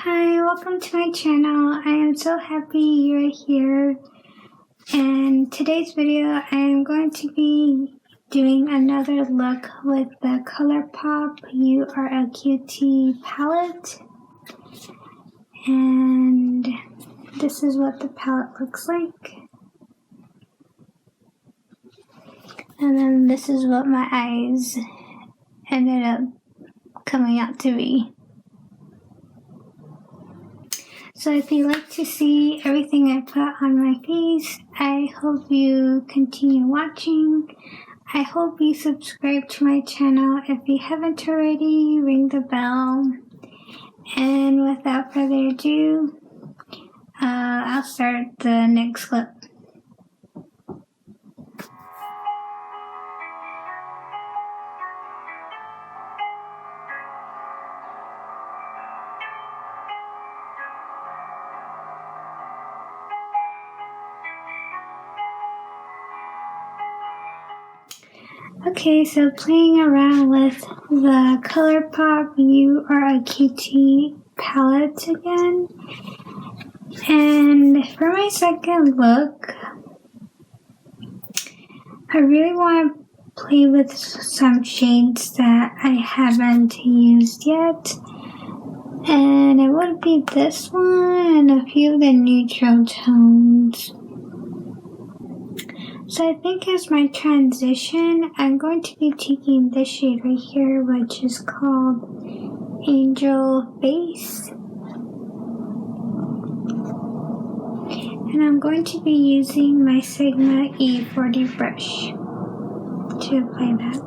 Hi, welcome to my channel. I am so happy you're here. And today's video, I am going to be doing another look with the Colourpop URA QT palette. And this is what the palette looks like. And then this is what my eyes ended up coming out to be. So if you like to see everything I put on my face, I hope you continue watching. I hope you subscribe to my channel. If you haven't already, ring the bell. And without further ado, I'll start the next clip. Okay, so playing around with the Colourpop URA QT palette again. And for my second look, I really want to play with some shades that I haven't used yet. And it would be this one and a few of the neutral tones. So I think as my transition, I'm going to be taking this shade right here, which is called Angel Face. And I'm going to be using my Sigma E40 brush to apply that.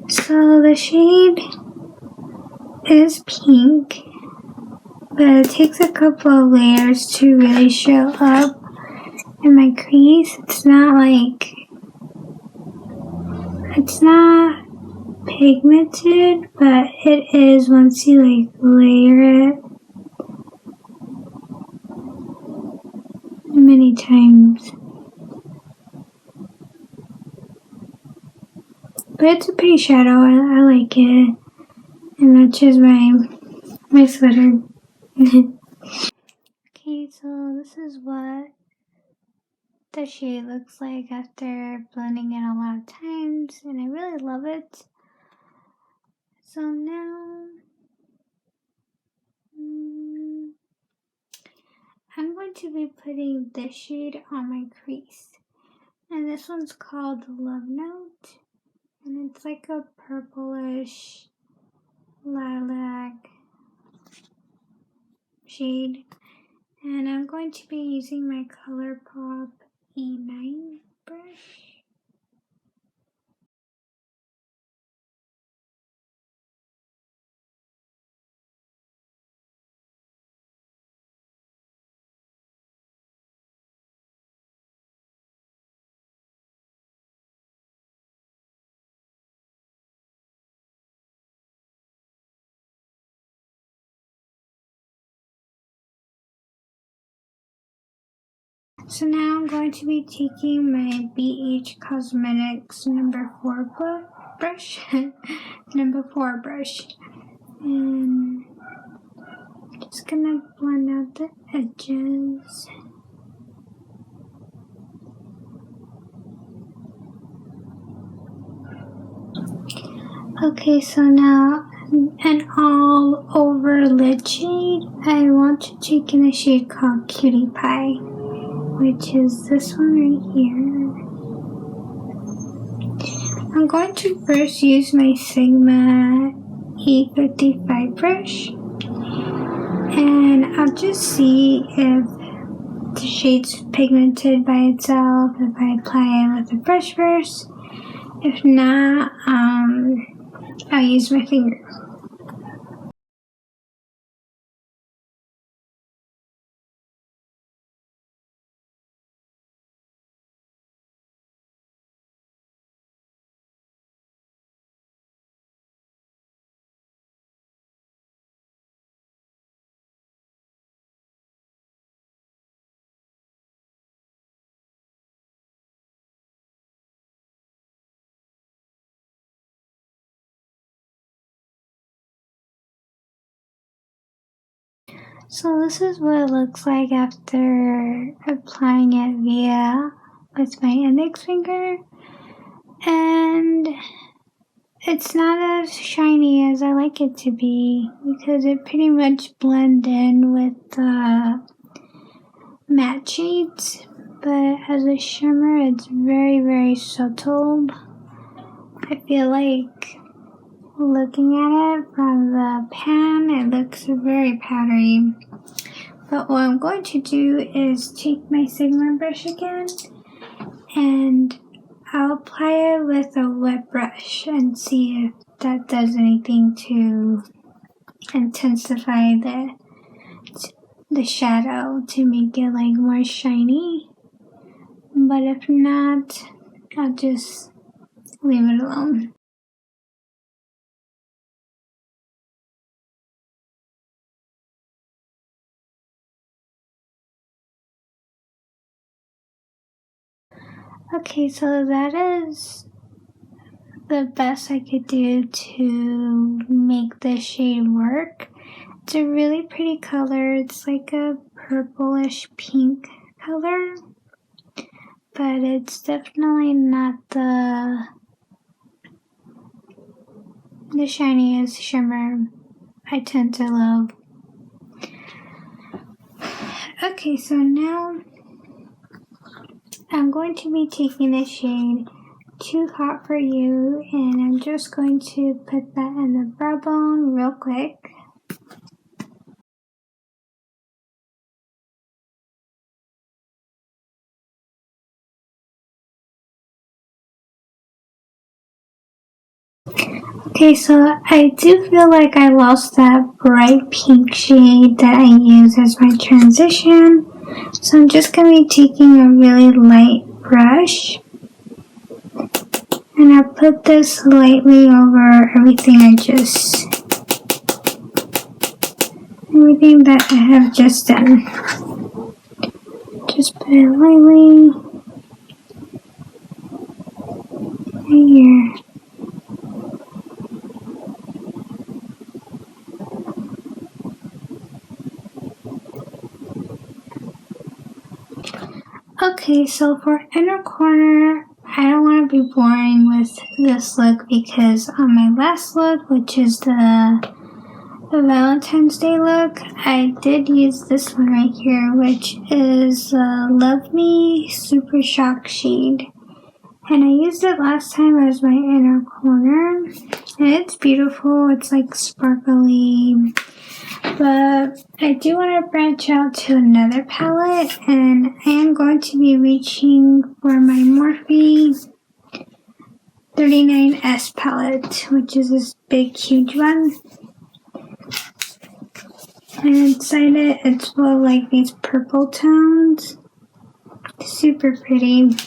So the shade is pink, but it takes a couple of layers to really show up in my crease. It's not pigmented, but it is once you layer it many times. But it's a pretty shadow. I like it. It matches my sweater. Okay, so this is what the shade looks like after blending it a lot of times, and I really love it. So now I'm going to be putting this shade on my crease, and this one's called Love Note, and it's like a purplish lilac shade. And I'm going to be using my Colourpop E9 brush. So now I'm going to be taking my BH Cosmetics number 4 brush, number 4 brush, and just gonna blend out the edges. Okay, so now an all over lid shade, I want to take in a shade called Cutie Pie, which is this one right here. I'm going to first use my Sigma E55 brush, and I'll just see if the shade's pigmented by itself, if I apply it with a brush first. If not, I'll use my finger. So this is what it looks like after applying it with my index finger, and it's not as shiny as I like it to be because it pretty much blends in with the matte shades, but as a shimmer it's very, very subtle. I feel like looking at it from the pan, it looks very powdery. But what I'm going to do is take my Sigma brush again, and I'll apply it with a wet brush and see if that does anything to intensify the shadow to make it like more shiny. But if not, I'll just leave it alone. Okay, so that is the best I could do to make this shade work. It's a really pretty color. It's like a purplish pink color, but it's definitely not the shiniest shimmer I tend to love. Okay, so now I'm going to be taking the shade Too Hot for You, and I'm just going to put that in the brow bone real quick. Okay, so I do feel like I lost that bright pink shade that I use as my transition. So I'm just going to be taking a really light brush, and I'll put this lightly over everything that I have just done. Just put it lightly right here. Okay, so for inner corner, I don't want to be boring with this look because on my last look, which is the Valentine's Day look, I did use this one right here, which is Love Me Super Shock shade. And I used it last time as my inner corner, and it's beautiful. It's like sparkly. But I do want to branch out to another palette, and I am going to be reaching for my Morphe 39S palette, which is this big, huge one. And inside it, it's full of like these purple tones. Super pretty.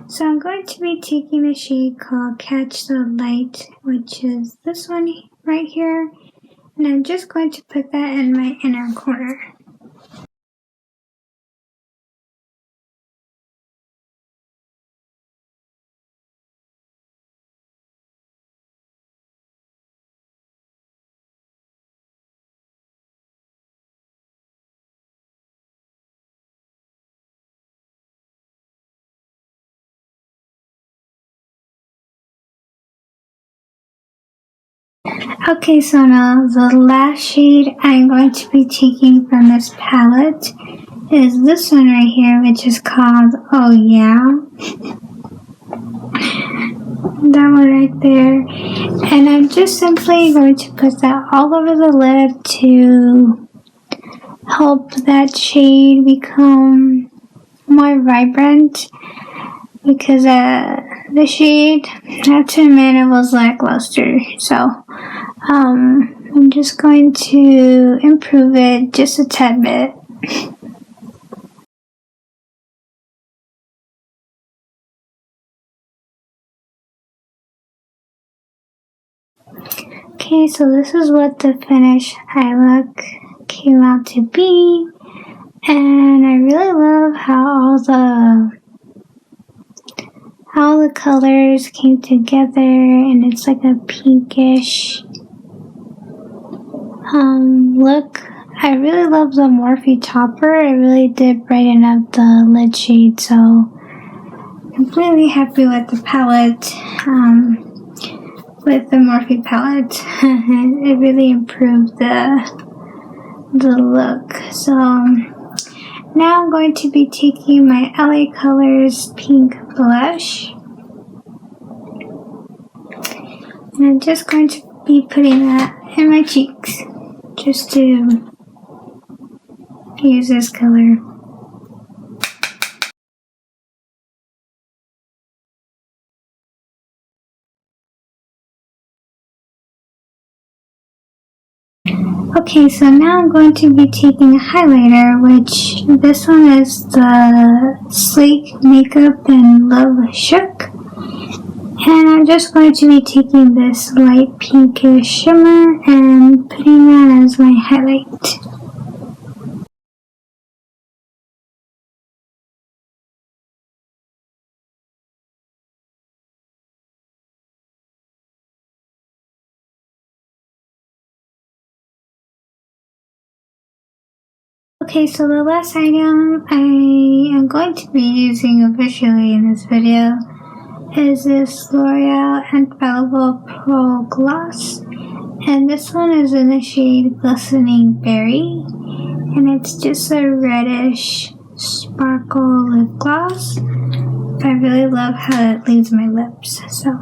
So I'm going to be taking a shade called Catch the Light, which is this one right here. And I'm just going to put that in my inner corner. Okay, so now the last shade I'm going to be taking from this palette is this one right here, which is called Oh Yeah. That one right there. And I'm just simply going to put that all over the lid to help that shade become more vibrant, because the shade, I have to admit, it was lackluster. So I'm just going to improve it just a tad bit. Okay, so this is what the finished eye look came out to be, and I really love how all the colors came together, and it's like a pinkish look. I really love the Morphe topper. It really did brighten up the lid shade, so completely happy with the palette. With the Morphe palette, it really improved the look. So now I'm going to be taking my LA Colors pink blush, and I'm just going to be putting that in my cheeks, just to use this color. Okay, so now I'm going to be taking a highlighter, which this one is the Sleek Makeup and Love Shook. And I'm just going to be taking this light pinkish shimmer and putting that as my highlight. Okay, so the last item I am going to be using officially in this video is this L'Oreal Infallible Pro Gloss. And this one is in the shade Glistening Berry. And it's just a reddish sparkle lip gloss. I really love how it leaves my lips, so.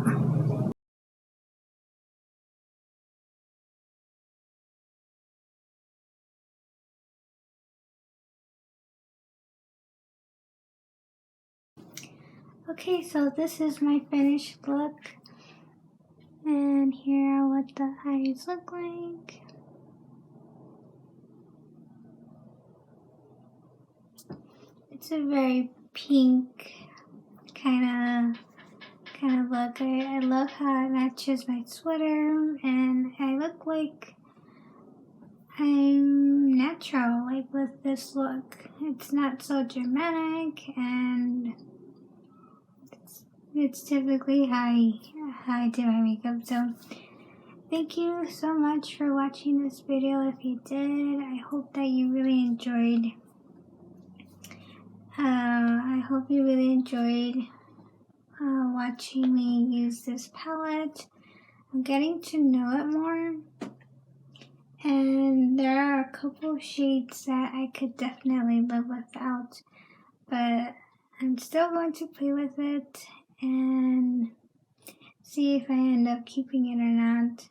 Okay, so this is my finished look. And here are what the eyes look like. It's a very pink kind of look. I love how it matches my sweater, and I look like I'm natural, like with this look. It's not so dramatic, and it's typically how I do my makeup. So thank you so much for watching this video. If you did, I hope that you really enjoyed. I hope you really enjoyed watching me use this palette. I'm getting to know it more, and there are a couple of shades that I could definitely live without, but I'm still going to play with it and see if I end up keeping it or not.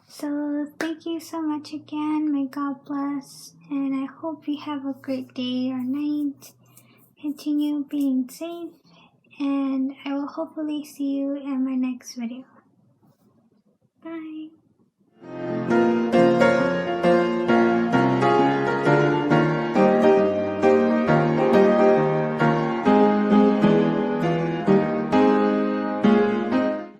So thank you so much again. May God bless, and I hope you have a great day or night. Continue being safe, and I will hopefully see you in my next video. Bye.